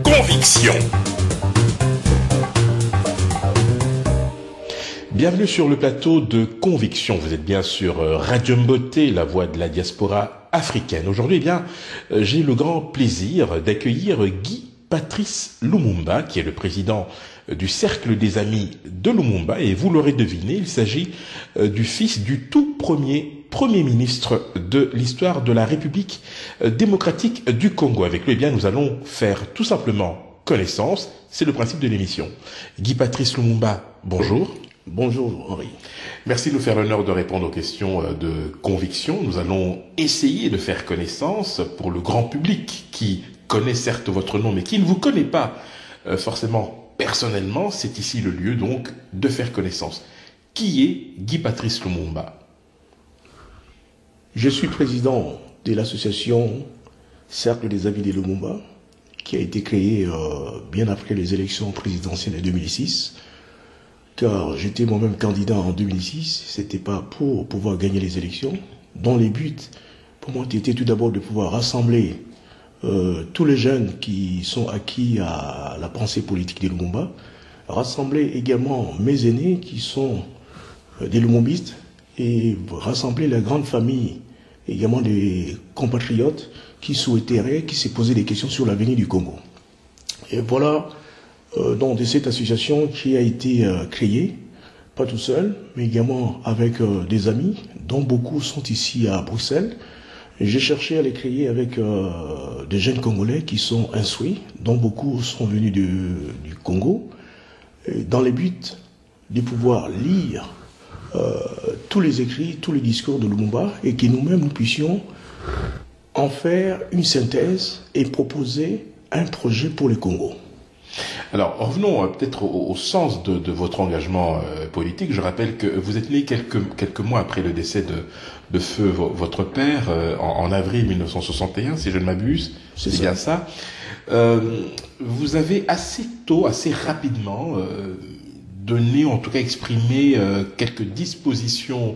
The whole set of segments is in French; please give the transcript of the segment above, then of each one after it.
Conviction. Bienvenue sur le plateau de Conviction. Vous êtes bien sur Radio Mboté, la voix de la diaspora africaine. Aujourd'hui, j'ai le grand plaisir d'accueillir Guy Patrice Lumumba, qui est le président du Cercle des Amis de Lumumba. Et vous l'aurez deviné, il s'agit du fils du tout premier ministre de l'histoire de la République démocratique du Congo. Avec lui, nous allons faire tout simplement connaissance. C'est le principe de l'émission. Guy Patrice Lumumba, bonjour. Bonjour Henri. Merci de nous faire l'honneur de répondre aux questions de Conviction. Nous allons essayer de faire connaissance pour le grand public qui connaît certes votre nom mais qui ne vous connaît pas forcément personnellement. C'est ici le lieu donc de faire connaissance. Qui est Guy Patrice Lumumba? Je suis président de l'association Cercle des Amis de Lumumba qui a été créée bien après les élections présidentielles de 2006. Car j'étais moi-même candidat en 2006, c'était pas pour pouvoir gagner les élections, dont les buts, pour moi, étaient tout d'abord de pouvoir rassembler tous les jeunes qui sont acquis à la pensée politique des Lumumba, rassembler également mes aînés qui sont des Lumumbistes, et rassembler la grande famille également des compatriotes qui souhaiteraient, qui s'est posé des questions sur l'avenir du Congo. Et voilà donc de cette association qui a été créée, pas tout seul, mais également avec des amis, dont beaucoup sont ici à Bruxelles. J'ai cherché à les créer avec des jeunes Congolais qui sont instruits, dont beaucoup sont venus du Congo, dans le but de pouvoir lire tous les écrits, tous les discours de Lumumba, et que nous-mêmes nous puissions en faire une synthèse et proposer un projet pour le Congo. Alors, revenons peut-être au sens de votre engagement politique. Je rappelle que vous êtes né quelques mois après le décès de feu votre père, en avril 1961, si je ne m'abuse. C'est bien ça. Vous avez assez tôt, assez rapidement, donné, en tout cas exprimé quelques dispositions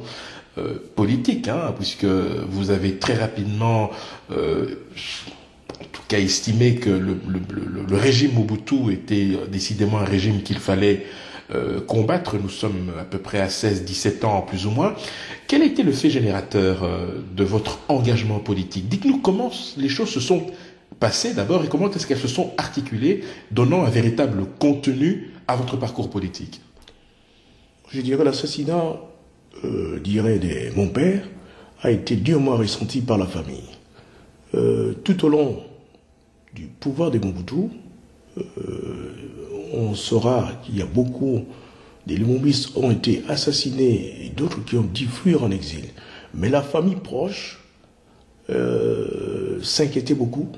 politiques, puisque vous avez très rapidement en tout cas estimé que le régime Mobutu était décidément un régime qu'il fallait combattre. Nous sommes à peu près à 16-17 ans plus ou moins. Quel a été le fait générateur de votre engagement politique? Dites-nous comment les choses se sont passées d'abord et comment est-ce qu'elles se sont articulées, donnant un véritable contenu à votre parcours politique. Je dirais l'assassinat de mon père a été durement ressenti par la famille. Tout au long du pouvoir de Mobutu, on saura qu'il y a beaucoup des Lumumbistes ont été assassinés et d'autres qui ont dû fuir en exil. Mais la famille proche s'inquiétait beaucoup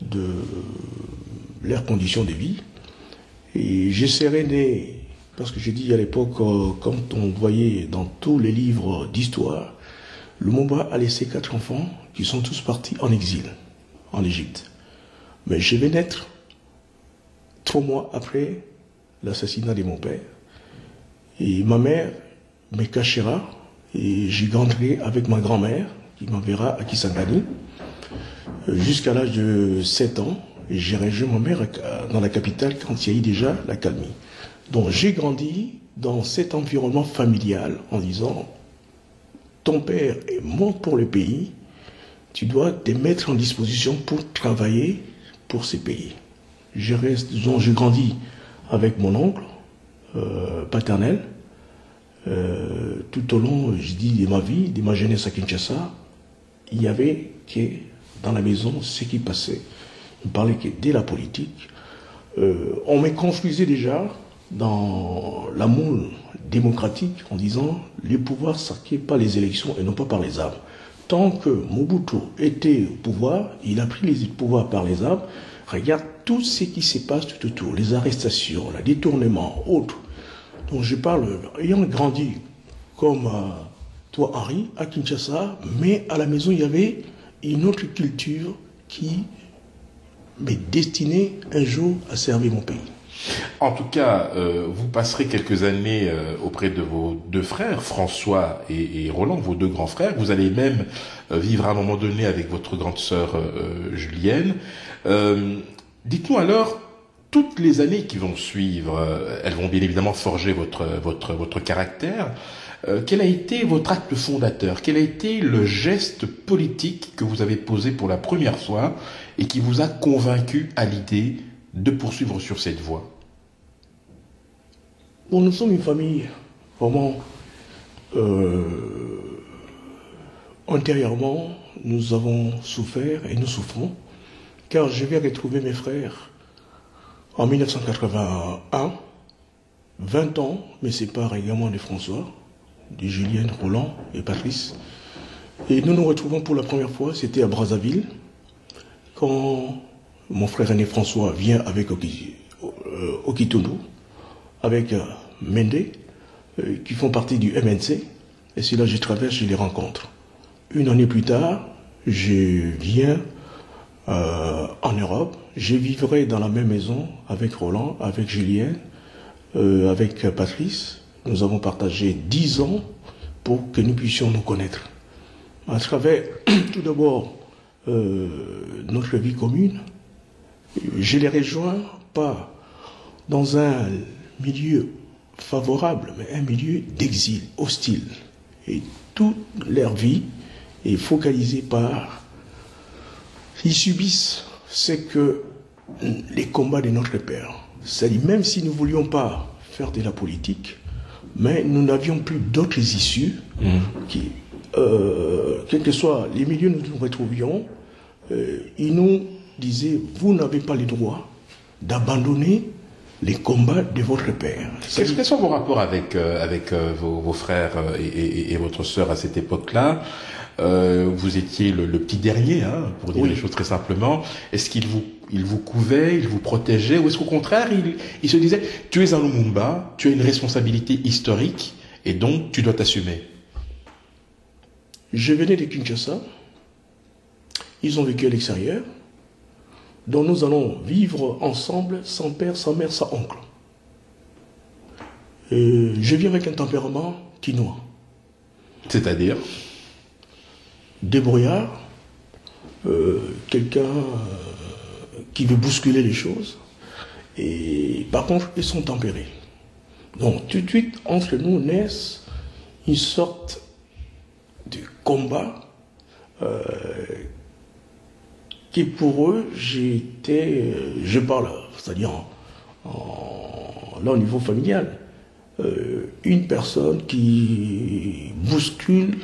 de leurs conditions de vie. Et j'essaierai de... Parce que j'ai dit à l'époque, quand on voyait dans tous les livres d'histoire, Lumumba a laissé 4 enfants qui sont tous partis en exil, en Égypte. Mais je vais naître 3 mois après l'assassinat de mon père. Et ma mère me cachera et j'y grandirai avec ma grand-mère qui m'enverra à Kisangani jusqu'à l'âge de 7 ans. Et j'ai rejoint ma mère dans la capitale quand il y a eu déjà la calmie. Donc j'ai grandi dans cet environnement familial en disant ton père est mort pour le pays, tu dois te mettre en disposition pour travailler pour ces pays. J'ai grandi avec mon oncle paternel tout au long, je dis, de ma vie, de ma jeunesse à Kinshasa. Il y avait que dans la maison ce qui passait. On parlait que de la politique. On me construisait déjà dans la moule démocratique en disant les pouvoirs s'acquièrent par les élections et non pas par les armes. Tant que Mobutu était au pouvoir, il a pris les pouvoirs par les armes. Regarde tout ce qui se passe tout autour, les arrestations, les détournements, autres. Donc je parle, ayant grandi comme toi Henri, à Kinshasa, mais à la maison il y avait une autre culture qui m'est destinée un jour à servir mon pays. En tout cas, vous passerez quelques années auprès de vos 2 frères, François et Roland, vos 2 grands frères. Vous allez même vivre à un moment donné avec votre grande sœur Julienne. Dites-nous alors, toutes les années qui vont suivre, elles vont bien évidemment forger votre caractère. Quel a été votre acte fondateur? Quel a été le geste politique que vous avez posé pour la première fois et qui vous a convaincu à l'idée de poursuivre sur cette voie? Bon, nous sommes une famille vraiment antérieurement, nous avons souffert et nous souffrons, car je vais retrouver mes frères en 1981, 20 ans me séparent également de François, de Julien, Roland et Patrice. Et nous nous retrouvons pour la première fois, c'était à Brazzaville, quand mon frère aîné François vient avec Okitono, avec Mende, qui font partie du MNC, et c'est là que je traverse, je les rencontre. Une année plus tard, je viens en Europe, je vivrai dans la même maison avec Roland, avec Julien, avec Patrice. Nous avons partagé 10 ans pour que nous puissions nous connaître. À travers, tout d'abord, notre vie commune, je les rejoins pas dans un milieu favorable, mais un milieu d'exil, hostile. Et toute leur vie est focalisée par... Ils subissent ce que les combats de notre père. C'est-à-dire, même si nous ne voulions pas faire de la politique, mais nous n'avions plus d'autres issues qui, quels que soient les milieux où nous nous retrouvions, ils nous disaient, vous n'avez pas le droit d'abandonner les combats de votre père. Quels sont vos rapports avec vos frères et votre sœur à cette époque-là? Vous étiez le petit dernier, hein, pour dire les choses très simplement. Est-ce qu'il vous couvait, il vous protégeait, ou est-ce qu'au contraire, il se disait, tu es un Lumumba, tu as une responsabilité historique, et donc tu dois t'assumer? Je venais de Kinshasa, ils ont vécu à l'extérieur, donc nous allons vivre ensemble, sans père, sans mère, sans oncle. Je viens avec un tempérament quinois. C'est-à-dire débrouillard, quelqu'un qui veut bousculer les choses, et par contre, ils sont tempérés. Donc, tout de suite, entre nous naissent une sorte de combat qui pour eux, je parle, c'est-à-dire là au niveau familial, une personne qui bouscule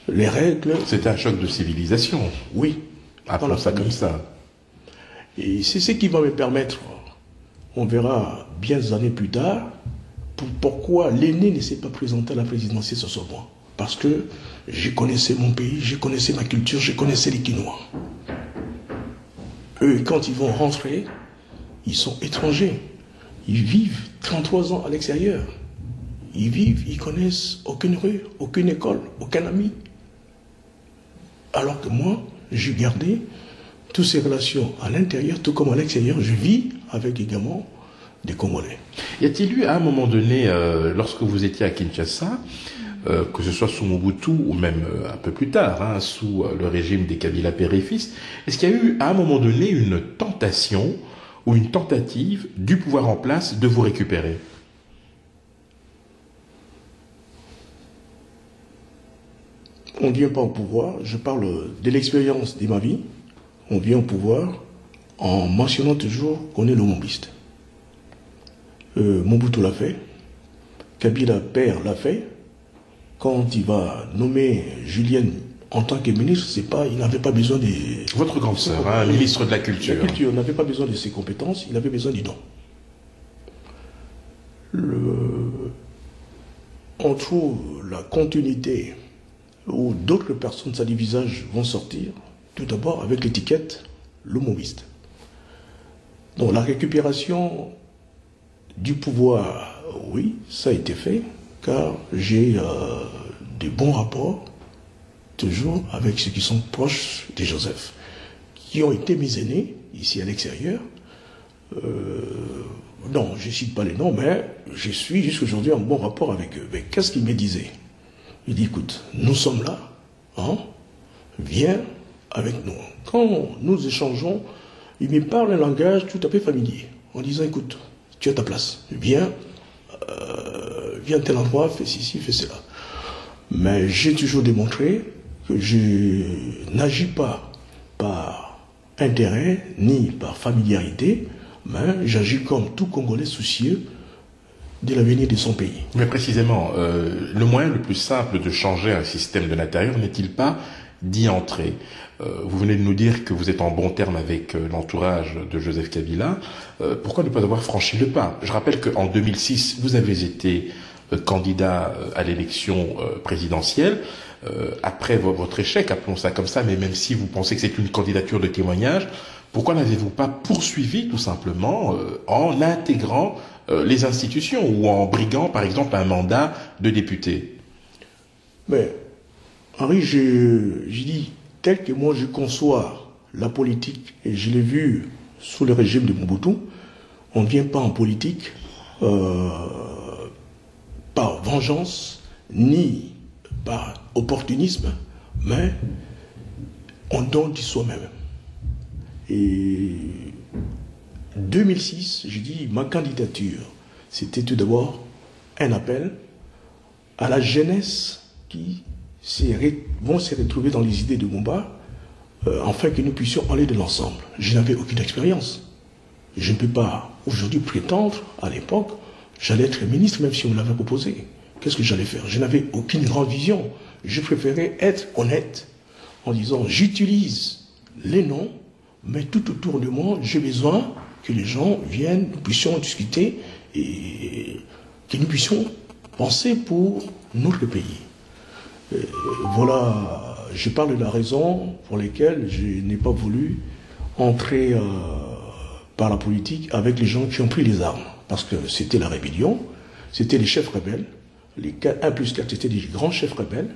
les règles. C'était un choc de civilisation. Oui. Appelons ça comme ça. Et c'est ce qui va me permettre, on verra bien des années plus tard, pourquoi l'aîné ne s'est pas présenté à la présidentielle ce soir. Parce que je connaissais mon pays, je connaissais ma culture, je connaissais les Quinois. Eux, quand ils vont rentrer, ils sont étrangers. Ils vivent 33 ans à l'extérieur. Ils vivent, ils connaissent aucune rue, aucune école, aucun ami. Alors que moi, j'ai gardé toutes ces relations à l'intérieur, tout comme à l'extérieur. Je vis avec également des Congolais. Y a-t-il eu à un moment donné, lorsque vous étiez à Kinshasa, que ce soit sous Mobutu ou même un peu plus tard, hein, sous le régime des Kabila père et fils, est-ce qu'il y a eu à un moment donné une tentation ou une tentative du pouvoir en place de vous récupérer? On ne vient pas au pouvoir, je parle de l'expérience de ma vie, on vient au pouvoir en mentionnant toujours qu'on est le mombiste. Mobutu l'a fait, Kabila père l'a fait. Quand il va nommer Julien en tant que ministre, c'est pas, il n'avait pas besoin de... Votre grande sœur, hein, ministre de la Culture. La culture n'avait pas besoin de ses compétences, il avait besoin du don. On trouve la continuité où d'autres personnes, ça, des visages vont sortir, tout d'abord avec l'étiquette le mombiste. Donc la récupération du pouvoir, oui, ça a été fait, car j'ai des bons rapports, toujours avec ceux qui sont proches de Joseph, qui ont été mes aînés, ici à l'extérieur. Non, je ne cite pas les noms, mais je suis jusqu'à aujourd'hui en bon rapport avec eux. Mais qu'est-ce qu'il me disait? Il dit, écoute, nous sommes là, hein, viens avec nous. Quand nous échangeons, il me parle un langage tout à fait familier, en disant, écoute, tu as ta place, viens à tel endroit, fais ceci, fais cela. Mais j'ai toujours démontré que je n'agis pas par intérêt, ni par familiarité, mais j'agis comme tout Congolais soucieux de l'avenir de son pays. Mais précisément, le moyen le plus simple de changer un système de l'intérieur n'est-il pas d'y entrer? Vous venez de nous dire que vous êtes en bon terme avec l'entourage de Joseph Kabila. Pourquoi ne pas avoir franchi le pas? Je rappelle qu'en 2006, vous avez été candidat à l'élection présidentielle. Après votre échec, appelons ça comme ça, mais même si vous pensez que c'est une candidature de témoignage, pourquoi n'avez-vous pas poursuivi tout simplement en intégrant les institutions ou en briguant par exemple un mandat de député? Mais Henri, j'ai dit, tel que moi je conçois la politique, et je l'ai vu sous le régime de Mobutu, on ne vient pas en politique par vengeance, ni par opportunisme, mais on donne de soi-même. Et 2006, j'ai dit, ma candidature, c'était tout d'abord un appel à la jeunesse qui vont se retrouver dans les idées de Mumba, afin que nous puissions aller de l'ensemble. Je n'avais aucune expérience. Je ne peux pas aujourd'hui prétendre, à l'époque, j'allais être ministre même si on me l'avait proposé. Qu'est-ce que j'allais faire? Je n'avais aucune grande vision. Je préférais être honnête en disant, j'utilise les noms, mais tout autour de moi, j'ai besoin que les gens viennent, nous puissions discuter et que nous puissions penser pour notre pays. Voilà, je parle de la raison pour laquelle je n'ai pas voulu entrer par la politique avec les gens qui ont pris les armes. Parce que c'était la rébellion, c'était les chefs rebelles, les 1 plus 4, c'était des grands chefs rebelles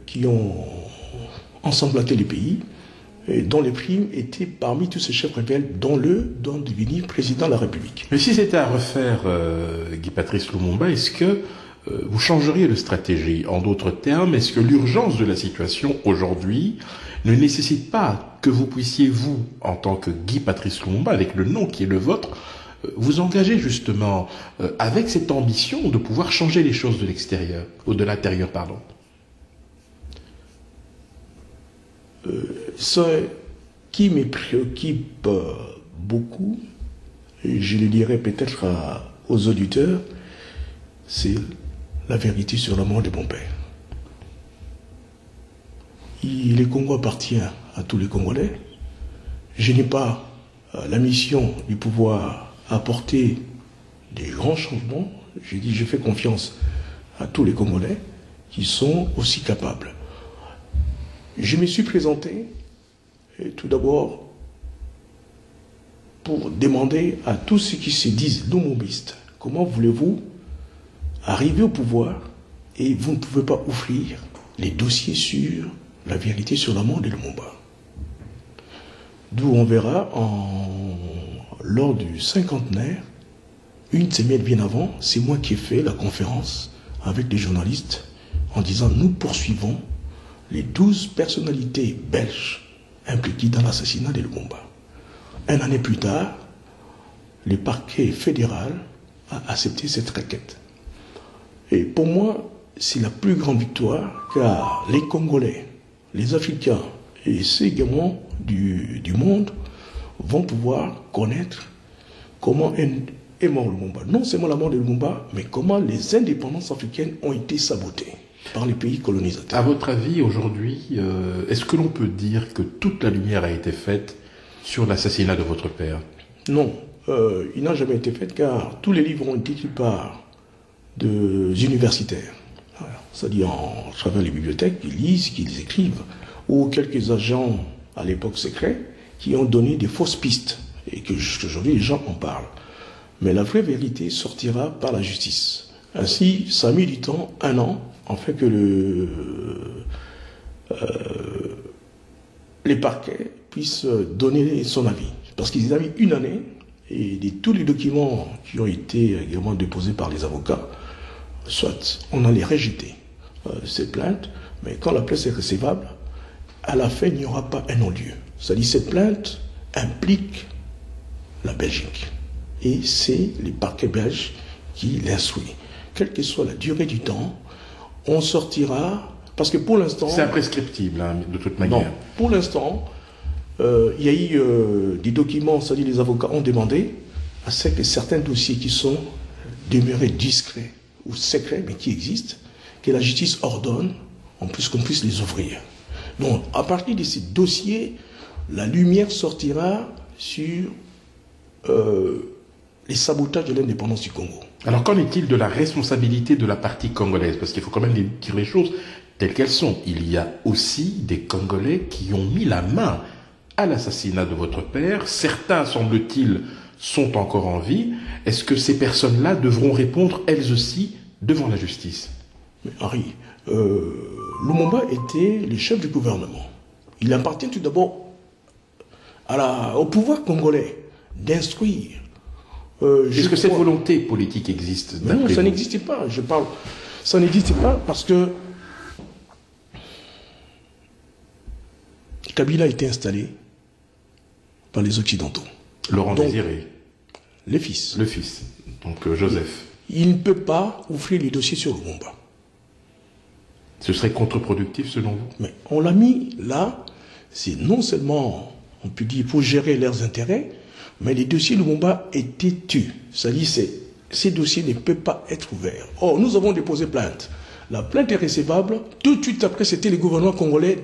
qui ont ensanglanté le pays, et dont les primes étaient parmi tous ces chefs rebelles, dont le don de devenir président de la République. Mais si c'était à refaire, Guy-Patrice Lumumba, est-ce que vous changeriez de stratégie? En d'autres termes, est-ce que l'urgence de la situation aujourd'hui ne nécessite pas que vous puissiez, vous, en tant que Guy-Patrice Lumumba, avec le nom qui est le vôtre, vous engager justement avec cette ambition de pouvoir changer les choses de l'extérieur, ou de l'intérieur, pardon? Ce qui me préoccupe beaucoup, et je le dirais peut-être aux auditeurs, c'est la vérité sur la mort de mon père. Le Congo appartient à tous les Congolais. Je n'ai pas la mission de pouvoir apporter des grands changements. Je dis, je fais confiance à tous les Congolais qui sont aussi capables. Je me suis présenté, tout d'abord, pour demander à tous ceux qui se disent lumumbistes, comment voulez-vous arriver au pouvoir et vous ne pouvez pas offrir les dossiers sur la vérité sur la mort de Lumumba. D'où on verra lors du cinquantenaire, une semaine bien avant, c'est moi qui ai fait la conférence avec des journalistes en disant nous poursuivons les 12 personnalités belges impliquées dans l'assassinat de Lumumba. Un année plus tard, le parquet fédéral a accepté cette requête. Et pour moi, c'est la plus grande victoire, car les Congolais, les Africains et ceux également du monde vont pouvoir connaître comment est mort Lumumba. Non seulement la mort de Lumumba, mais comment les indépendances africaines ont été sabotées par les pays colonisateurs. À votre avis, aujourd'hui, est-ce que l'on peut dire que toute la lumière a été faite sur l'assassinat de votre père? Non, il n'a jamais été fait, car tous les livres ont été écrits par des universitaires. C'est-à-dire à travers les bibliothèques, qu'ils lisent, qu'ils écrivent, ou quelques agents à l'époque secrets qui ont donné des fausses pistes et qu'aujourd'hui les gens en parlent. Mais la vraie vérité sortira par la justice. Ainsi, ça a mis du temps, 1 an, afin que les parquets puissent donner son avis. Parce qu'ils avaient mis 1 année, et tous les documents qui ont été également déposés par les avocats, soit on allait rejeter ces plaintes, mais quand la plainte est recevable, à la fin, il n'y aura pas un non-lieu. C'est-à-dire cette plainte implique la Belgique. Et c'est les parquets belges qui l'instruisent. Quelle que soit la durée du temps, on sortira, parce que pour l'instant... C'est imprescriptible, hein, de toute manière. Non, pour l'instant, il y a eu des documents, c'est-à-dire les avocats ont demandé à ce que certains dossiers qui sont demeurés discrets ou secrets, mais qui existent, que la justice ordonne qu'on puisse les ouvrir. Donc, à partir de ces dossiers, la lumière sortira sur les sabotages de l'indépendance du Congo. Alors, qu'en est-il de la responsabilité de la partie congolaise? Parce qu'il faut quand même dire les choses telles qu'elles sont. Il y a aussi des Congolais qui ont mis la main à l'assassinat de votre père. Certains, semble-t-il, sont encore en vie. Est-ce que ces personnes-là devront répondre, elles aussi, devant la justice? Mais Henri, Lumumba était le chef du gouvernement. Il appartient tout d'abord au pouvoir congolais d'instruire. Est-ce que cette volonté politique existe? Non, ça n'existe pas. Ça n'existe pas parce que Kabila a été installé par les Occidentaux. Laurent Désiré. Le fils. Le fils. Donc Joseph. Il ne peut pas ouvrir les dossiers sur Lumumba. Ce serait contre-productif selon vous? Mais on l'a mis là, c'est non seulement, on peut dire, pour gérer leurs intérêts, mais les dossiers Lumumba étaient tus. C'est-à-dire ces dossiers ne peuvent pas être ouverts. Or, nous avons déposé plainte. La plainte est recevable. Tout de suite après, c'était le gouvernement congolais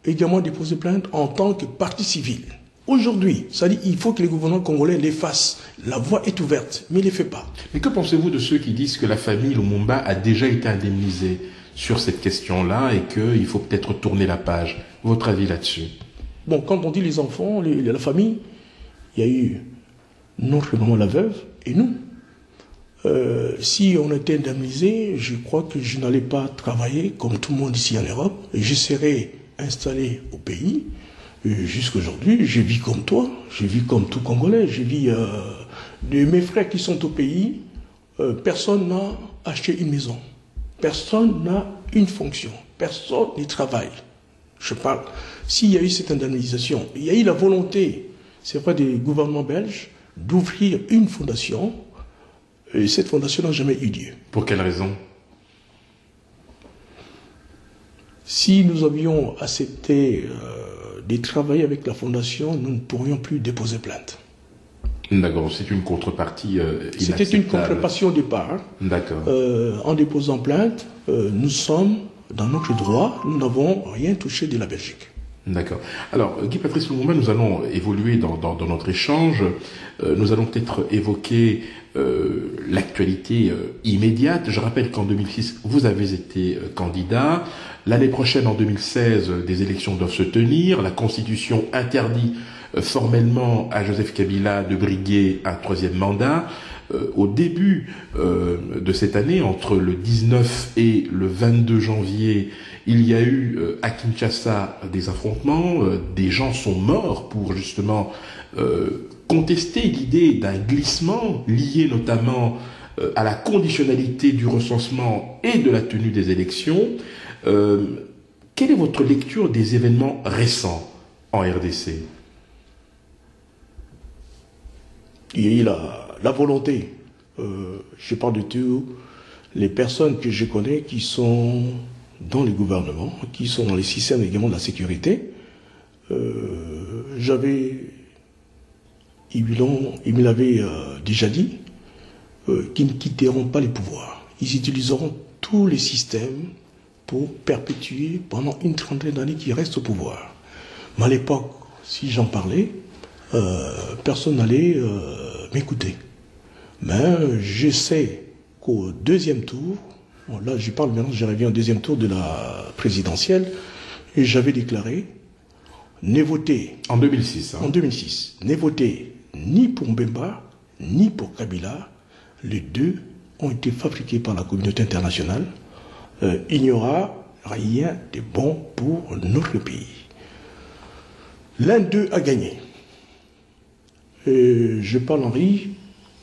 également déposé plainte en tant que partie civile. Aujourd'hui, c'est-à-dire il faut que le gouvernement congolais les fasse. La voie est ouverte, mais il ne les fait pas. Mais que pensez-vous de ceux qui disent que la famille Lumumba a déjà été indemnisée sur cette question-là et qu'il faut peut-être tourner la page? Votre avis là-dessus? Bon, quand on dit les enfants, la famille, il y a eu notre maman la veuve et nous. Si on était indemnisé, je crois que je n'allais pas travailler comme tout le monde ici en Europe. Je serais installé au pays. Jusqu'aujourd'hui, je vis comme toi, je vis comme tout Congolais, je vis de mes frères qui sont au pays. Personne n'a acheté une maison, personne n'a une fonction, personne n'y travaille. Je parle. S'il y a eu cette indemnisation, il y a eu la volonté, c'est vrai, des gouvernements belges d'ouvrir une fondation. Et cette fondation n'a jamais eu lieu. Pour quelle raison? Si nous avions accepté de travailler avec la fondation, nous ne pourrions plus déposer plainte. D'accord, c'est une contrepartie inacceptable. C'était une contrepartie au départ. D'accord. En déposant plainte, nous sommes dans notre droit, nous n'avons rien touché de la Belgique. D'accord. Alors, Guy Patrice Lumumba, nous allons évoluer dans notre échange. Nous allons peut-être évoquer l'actualité immédiate. Je rappelle qu'en 2006, vous avez été candidat. L'année prochaine, en 2016, des élections doivent se tenir. La Constitution interdit formellement à Joseph Kabila de briguer un troisième mandat. Au début de cette année, entre le 19 et le 22 janvier, il y a eu à Kinshasa des affrontements, des gens sont morts pour justement contester l'idée d'un glissement lié notamment à la conditionnalité du recensement et de la tenue des élections. Quelle est votre lecture des événements récents en RDC? Il y a eu la volonté. Je parle de tous les personnes que je connais qui sont dans les gouvernements, qui sont dans les systèmes également de la sécurité. Ils me l'avaient déjà dit, qu'ils ne quitteront pas les pouvoirs. Ils utiliseront tous les systèmes pour perpétuer pendant une trentaine d'années qu'ils restent au pouvoir. Mais à l'époque, si j'en parlais, personne n'allait m'écouter. Mais je sais qu'au deuxième tour, bon, là je parle maintenant, je reviens au deuxième tour de la présidentielle, et j'avais déclaré ne voter... En 2006. Hein. En 2006. Ne voter ni pour Mbemba, ni pour Kabila. Les deux ont été fabriqués par la communauté internationale. Il n'y aura rien de bon pour notre pays. L'un d'eux a gagné. Je parle Henri,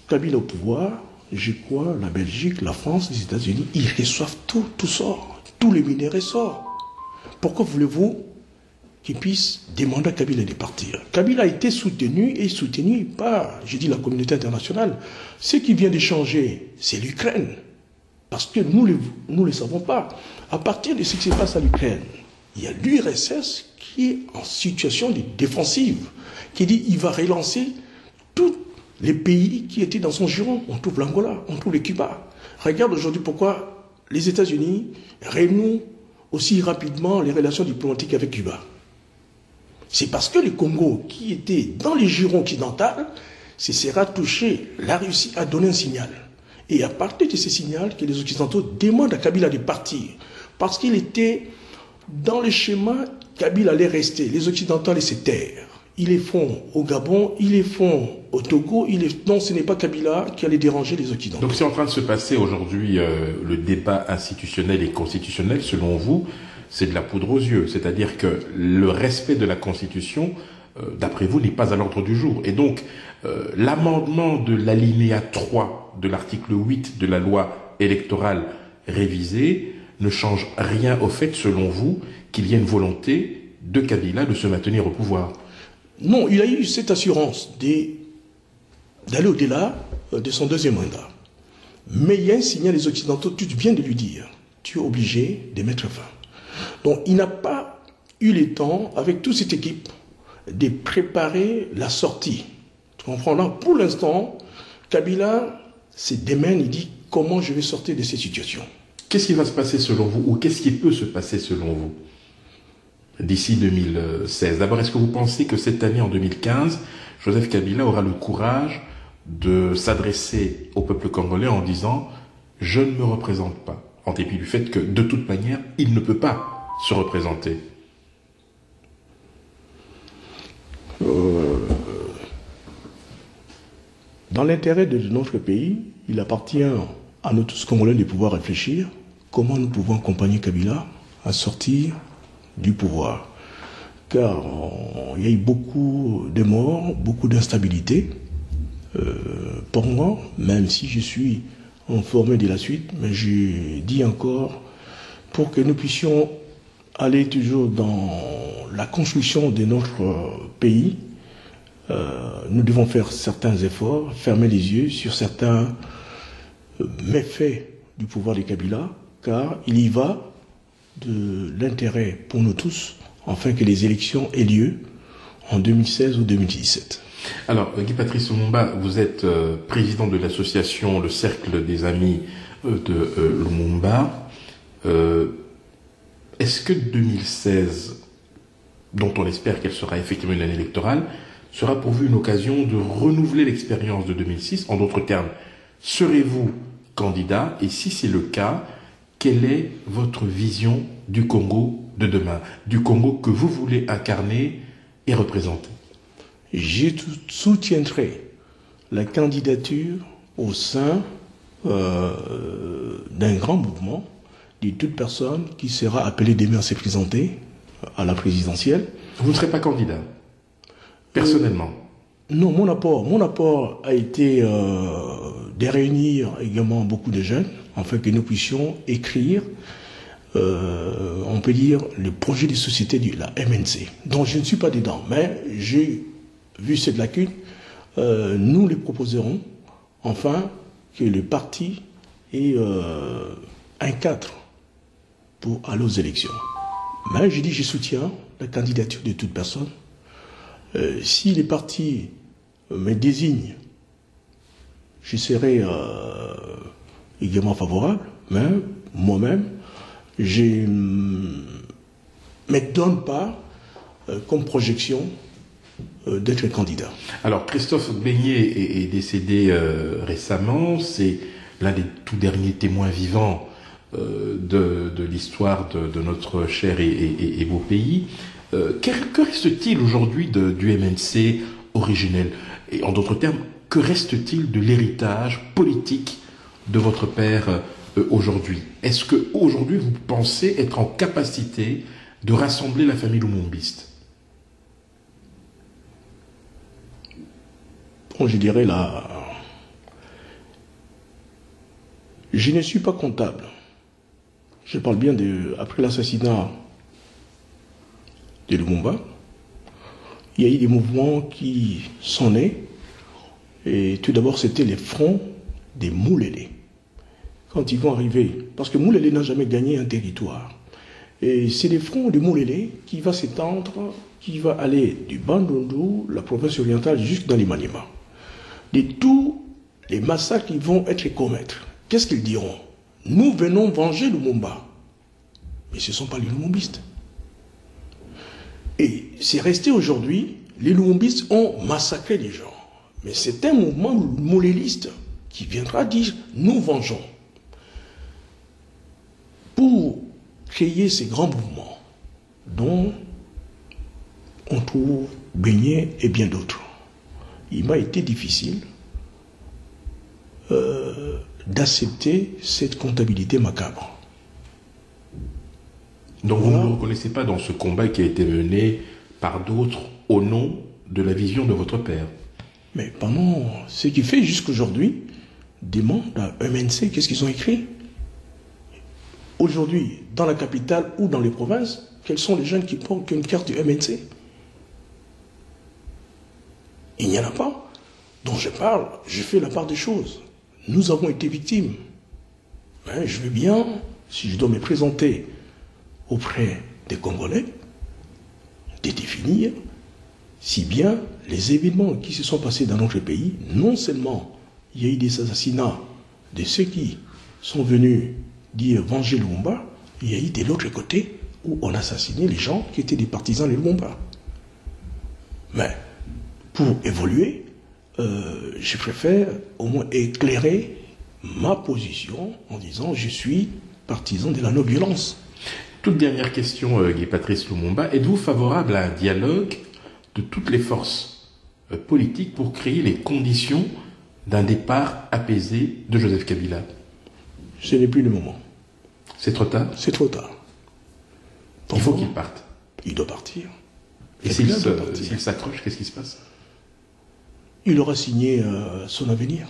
Kabila au pouvoir, je crois, la Belgique, la France, les États-Unis, ils reçoivent tout sort. Tous les minéraux sortent. Pourquoi voulez-vous qui puisse demander à Kabila de partir. Kabila a été soutenu par, je dis, la communauté internationale. Ce qui vient de changer, c'est l'Ukraine. Parce que nous ne le savons pas. À partir de ce qui se passe à l'Ukraine, il y a l'URSS qui est en situation de défensive, qui dit qu'il va relancer tous les pays qui étaient dans son giron. On trouve l'Angola, on trouve le Cuba. Regarde aujourd'hui pourquoi les États-Unis renouent aussi rapidement les relations diplomatiques avec Cuba. C'est parce que le Congo, qui était dans les girons occidentales, se sera touché. La Russie a donné un signal. Et à partir de ce signal, que les Occidentaux demandent à Kabila de partir. Parce qu'il était dans le schéma, Kabila allait rester. Les Occidentaux allaient se taire. Ils les font au Gabon, ils les font au Togo. Non, ce n'est pas Kabila qui allait déranger les Occidentaux. Donc c'est en train de se passer aujourd'hui le débat institutionnel et constitutionnel, selon vous, c'est de la poudre aux yeux. C'est-à-dire que le respect de la Constitution, d'après vous, n'est pas à l'ordre du jour. Et donc, l'amendement de l'alinéa 3 de l'article 8 de la loi électorale révisée ne change rien au fait, selon vous, qu'il y ait une volonté de Kabila de se maintenir au pouvoir. Non, il a eu cette assurance d'aller au-delà de son deuxième mandat. Mais il y a un signal des Occidentaux, tu viens de lui dire, tu es obligé de mettre fin. Donc il n'a pas eu le temps, avec toute cette équipe, de préparer la sortie. Tu comprends là? Pour l'instant, Kabila se démène, il dit comment je vais sortir de cette situation. Qu'est-ce qui va se passer selon vous, ou qu'est-ce qui peut se passer selon vous d'ici 2016? D'abord, est-ce que vous pensez que cette année, en 2015, Joseph Kabila aura le courage de s'adresser au peuple congolais en disant « Je ne me représente pas », en dépit du fait que, de toute manière, il ne peut pas se représenter? Dans l'intérêt de notre pays, il appartient à nous tous Congolais de pouvoir réfléchir comment nous pouvons accompagner Kabila à sortir du pouvoir. Car il y a eu beaucoup de morts, beaucoup d'instabilité. Pour moi, même si je suis informé de la suite, mais je dis encore, pour que nous puissions aller toujours dans la construction de notre pays, nous devons faire certains efforts, fermer les yeux sur certains méfaits du pouvoir de Kabila, car il y va de l'intérêt pour nous tous, afin que les élections aient lieu en 2016 ou 2017. Alors, Guy-Patrice Lumumba, vous êtes président de l'association Le Cercle des Amis de Lumumba. Est-ce que 2016, dont on espère qu'elle sera effectivement une année électorale, sera pour vous une occasion de renouveler l'expérience de 2006? En d'autres termes, serez-vous candidat? Et si c'est le cas, quelle est votre vision du Congo de demain, du Congo que vous voulez incarner et représenter? Je soutiendrai la candidature au sein d'un grand mouvement de toute personne qui sera appelée demain à se présenter à la présidentielle. Vous ne serez pas candidat, personnellement? Non, mon apport a été de réunir également beaucoup de jeunes, afin que nous puissions écrire, on peut dire, le projet de société de la MNC, dont je ne suis pas dedans, mais j'ai vu cette lacune. Nous les proposerons, enfin, que le parti ait un cadre pour aller aux élections. Mais je dis, je soutiens la candidature de toute personne. Si les partis me désignent, je serai également favorable, mais moi-même, je ne me donne pas comme projection d'être candidat. Alors, Christophe Beignet est décédé récemment. C'est l'un des tout derniers témoins vivants de l'histoire de notre cher et beau pays. Que reste-t-il aujourd'hui du MNC originel? Et en d'autres termes, que reste-t-il de l'héritage politique de votre père aujourd'hui? Est-ce que aujourd'hui vous pensez être en capacité de rassembler la famille lumumbiste? Bon, je dirais là, je ne suis pas comptable. Je parle bien après l'assassinat de Lumumba. Il y a eu des mouvements qui sont nés. Et tout d'abord, c'était les fronts des Moulélé. Quand ils vont arriver, parce que Moulélé n'a jamais gagné un territoire. Et c'est les fronts des Moulélé qui va s'étendre, qui va aller du Bandundu, la province orientale, jusque dans les Maniema. De tous les massacres qui vont être commis, qu'est-ce qu'ils diront? Nous venons venger Lumumba. Mais ce ne sont pas les Lumumbistes. Et c'est resté aujourd'hui, les Lumumbistes ont massacré les gens. Mais c'est un mouvement mouléliste qui viendra dire « nous vengeons ». Pour créer ces grands mouvements dont on trouve Beignet et bien d'autres, il m'a été difficile d'accepter cette comptabilité macabre. Donc vous ne vous reconnaissez pas dans ce combat qui a été mené par d'autres au nom de la vision de votre père? Mais pendant ce qui fait jusqu'aujourd'hui, des membres d'un MNC, qu'est-ce qu'ils ont écrit? Aujourd'hui, dans la capitale ou dans les provinces, quels sont les jeunes qui portent une carte du MNC? Il n'y en a pas. Dont je parle, je fais la part des choses. Nous avons été victimes. Mais je veux bien, si je dois me présenter auprès des Congolais, de définir si bien les événements qui se sont passés dans notre pays, non seulement il y a eu des assassinats de ceux qui sont venus dire venger Lumumba, il y a eu de l'autre côté où on assassinait les gens qui étaient des partisans de Lumumba. Mais pour évoluer, je préfère au moins éclairer ma position en disant je suis partisan de la non-violence. Toute dernière question, Guy Patrice Lumumba. Êtes-vous favorable à un dialogue de toutes les forces politiques pour créer les conditions d'un départ apaisé de Joseph Kabila? Ce n'est plus le moment. C'est trop tard? C'est trop tard. Il faut qu'il parte. Il doit partir. Et s'il s'accroche, qu'est-ce qui se passe? Il aura signé son avenir.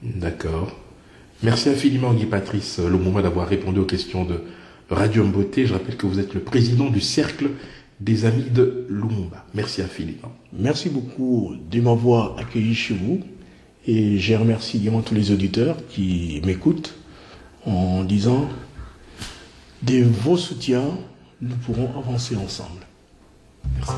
D'accord. Merci infiniment, Guy Patrice Lumumba, d'avoir répondu aux questions de Radio Mboté. Je rappelle que vous êtes le président du Cercle des Amis de Lumumba. Merci infiniment. Merci beaucoup de m'avoir accueilli chez vous. Et je remercie également tous les auditeurs qui m'écoutent en disant de vos soutiens, nous pourrons avancer ensemble. Merci.